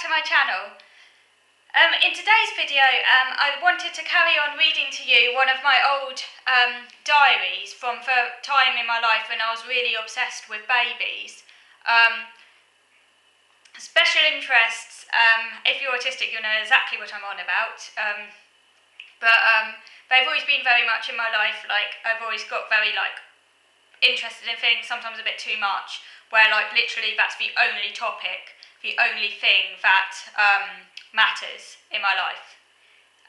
to my channel. In today's video, I wanted to carry on reading to you one of my old diaries from the time in my life when I was really obsessed with babies. Special interests, if you're autistic you'll know exactly what I'm on about, but they've always been very much in my life. Like, I've always got very interested in things, sometimes a bit too much, where literally that's the only topic, the only thing that matters in my life,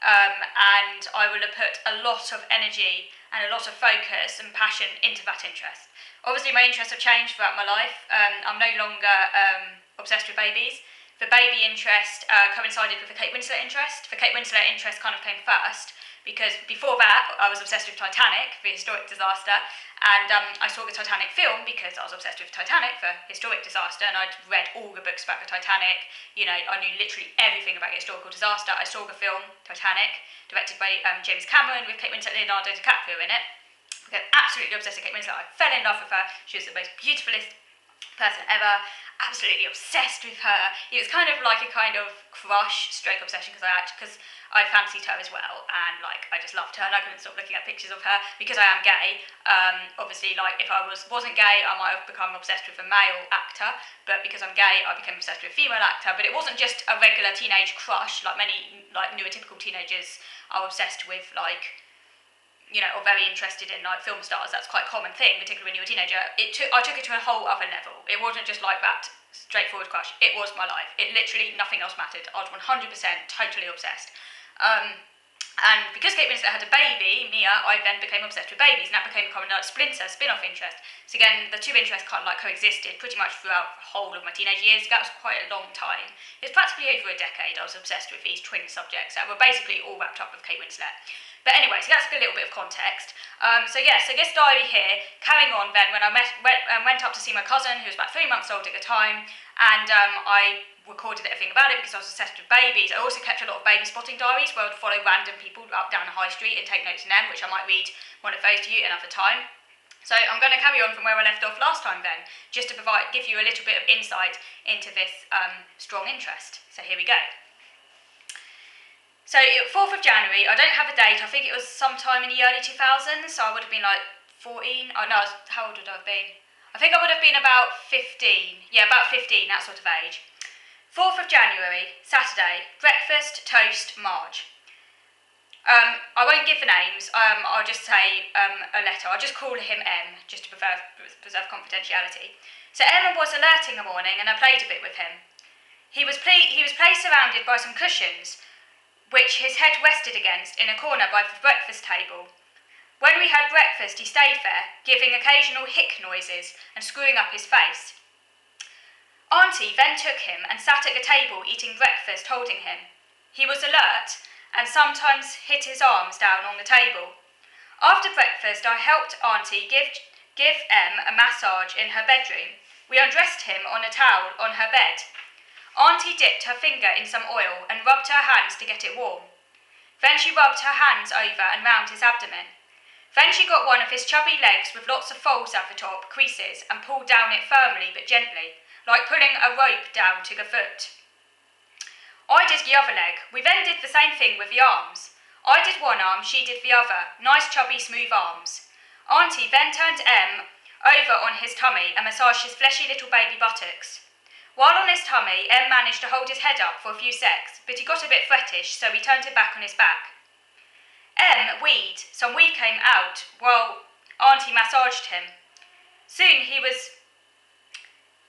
and I will have put a lot of energy and a lot of focus and passion into that interest. Obviously my interests have changed throughout my life. I'm no longer obsessed with babies. The baby interest coincided with the Kate Winslet interest. The Kate Winslet interest kind of came first, because before that I was obsessed with Titanic, the historic disaster, and I saw the Titanic film because I was obsessed with Titanic, the historic disaster, and I'd read all the books about the Titanic. You know, I knew literally everything about the historical disaster. I saw the film Titanic, directed by James Cameron, with Kate Winslet and Leonardo DiCaprio in it. I got absolutely obsessed with Kate Winslet. I fell in love with her. She was the most beautifulest person ever. Absolutely obsessed with her. It was kind of like a kind of crush stroke obsession, because I fancied her as well, and I just loved her, and I couldn't stop looking at pictures of her. Because I am gay, obviously, if I wasn't gay, I might have become obsessed with a male actor, but because I'm gay, I became obsessed with a female actor. But it wasn't just a regular teenage crush like many neurotypical teenagers are obsessed with, or very interested in film stars. That's quite a common thing, particularly when you're a teenager. I took it to a whole other level. It wasn't just like that straightforward crush. It was my life. It literally, nothing else mattered. I was 100% totally obsessed. And because Kate Winslet had a baby, Mia, I then became obsessed with babies, and that became a kind of spin-off interest. So again, the two interests kind of coexisted pretty much throughout the whole of my teenage years. That was quite a long time. It was practically over a decade I was obsessed with these twin subjects that were basically all wrapped up with Kate Winslet. But anyway, so that's a little bit of context. So this diary here, carrying on then, when I went up to see my cousin, who was about 3 months old at the time, and I recorded everything about it because I was obsessed with babies. I also kept a lot of baby spotting diaries where I would follow random people up down the high street and take notes on them, which I might read one of those to you another time. So I'm going to carry on from where I left off last time then, just to give you a little bit of insight into this strong interest. So here we go. So 4th of January, I don't have a date, I think it was sometime in the early 2000s, so I would have been 14, oh no, how old would I have been? I think I would have been about 15, yeah, about 15, that sort of age. 4th of January, Saturday, breakfast, toast, Marge. I won't give the names, I'll just say a letter. I'll just call him M, just to preserve confidentiality. So M was alert in the morning, and I played a bit with him. He was placed surrounded by some cushions, which his head rested against in a corner by the breakfast table. When we had breakfast, he stayed there, giving occasional hic noises and screwing up his face. Auntie then took him and sat at the table eating breakfast, holding him. He was alert and sometimes hit his arms down on the table. After breakfast, I helped Auntie give M a massage in her bedroom. We undressed him on a towel on her bed. Auntie dipped her finger in some oil and rubbed her hands to get it warm. Then she rubbed her hands over and round his abdomen. Then she got one of his chubby legs with lots of folds at the top, creases, and pulled down it firmly but gently, like pulling a rope down to the foot. I did the other leg. We then did the same thing with the arms. I did one arm, she did the other. Nice chubby smooth arms. Auntie then turned M over on his tummy and massaged his fleshy little baby buttocks. While on his tummy, M managed to hold his head up for a few secs, but he got a bit frettish, so we turned him back on his back. M weed. Some wee came out while Auntie massaged him. Soon he was...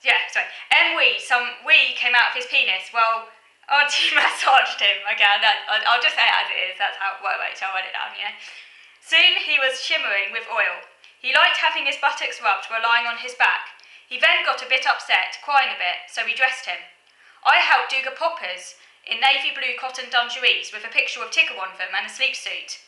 M wee. Some wee came out of his penis while Auntie massaged him. Again, I'll just say it as it is. That's how it works. I'll write it down, Soon he was shimmering with oil. He liked having his buttocks rubbed while lying on his back. He then got a bit upset, crying a bit, so we dressed him. I helped do the poppers in navy blue cotton dungarees with a picture of Tigger on them and a sleep suit,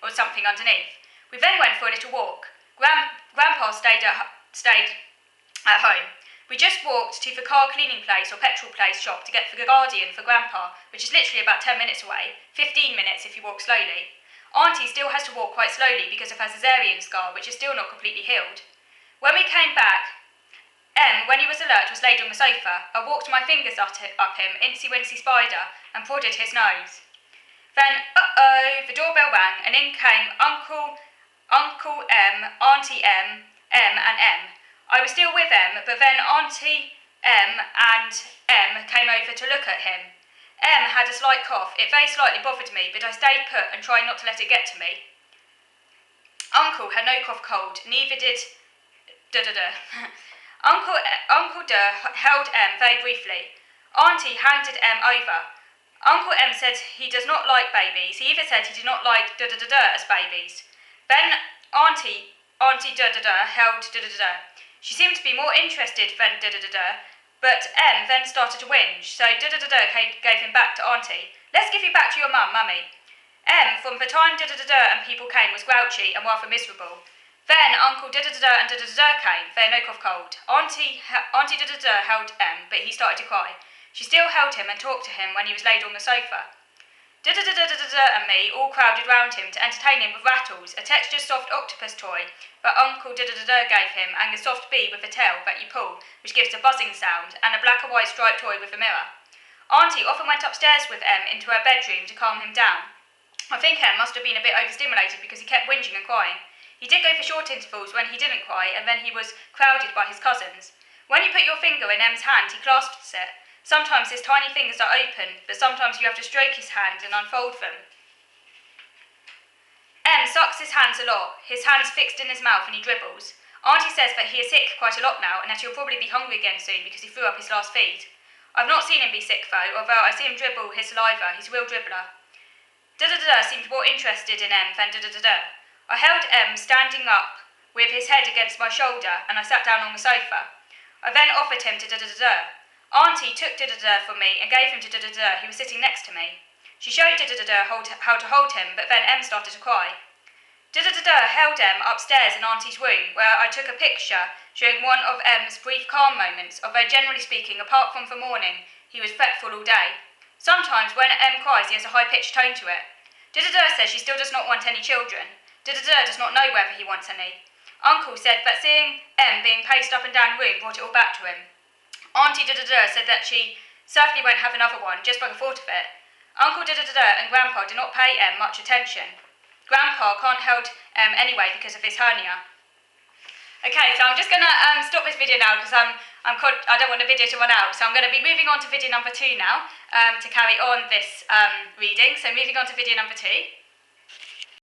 or something underneath. We then went for a little walk. Grandpa stayed at home. We just walked to the car cleaning place or petrol place shop to get the Guardian for Grandpa, which is literally about 10 minutes away, 15 minutes if you walk slowly. Auntie still has to walk quite slowly because of her cesarean scar, which is still not completely healed. When we came back, When he was alert, was laid on the sofa. I walked my fingers up him, incy-wincy spider, and prodded his nose. Then, the doorbell rang, and in came Uncle M, Auntie M, and M. I was still with M, but then Auntie M and M came over to look at him. M had a slight cough. It very slightly bothered me, but I stayed put and tried not to let it get to me. Uncle had no cough-cold, neither did Uncle held M very briefly. Auntie handed M over. Uncle M said he does not like babies. He even said he did not like as babies. Then Auntie held She seemed to be more interested than but M then started to whinge, so gave him back to Auntie. Let's give you back to your mum, Mummy. M, from the time and people came, was grouchy and rather miserable. Then Uncle and came, they no cough cold. Auntie held M, but he started to cry. She still held him and talked to him when he was laid on the sofa. And me all crowded round him to entertain him with rattles, a textured soft octopus toy that Uncle gave him, and a soft bee with a tail that you pull, which gives a buzzing sound, and a black and white striped toy with a mirror. Auntie often went upstairs with M into her bedroom to calm him down. I think M must have been a bit overstimulated because he kept whinging and crying. He did go for short intervals when he didn't cry, and then he was crowded by his cousins. When you put your finger in M's hand, he clasps it. Sometimes his tiny fingers are open, but sometimes you have to stroke his hand and unfold them. M sucks his hands a lot, his hands fixed in his mouth, and he dribbles. Auntie says that he is sick quite a lot now, and that he'll probably be hungry again soon because he threw up his last feed. I've not seen him be sick though, although I see him dribble his saliva. He's a real dribbler. Seemed more interested in M than I held M standing up with his head against my shoulder, and I sat down on the sofa. I then offered him to Auntie took from me and gave him to who was sitting next to me. She showed how to hold him, but then M started to cry. Held M upstairs in Auntie's room, where I took a picture during one of M's brief calm moments, although generally speaking, apart from the morning, he was fretful all day. Sometimes when M cries, he has a high-pitched tone to it. Says she still does not want any children. Does not know whether he wants any. Uncle said that seeing M being paced up and down the room brought it all back to him. Auntie said that she certainly won't have another one, just by the thought of it. Uncle and Grandpa do not pay M much attention. Grandpa can't hold M anyway because of his hernia. Okay, so I'm just going to stop this video now because I don't want the video to run out. So I'm going to be moving on to video number 2 now to carry on this reading. So moving on to video number 2.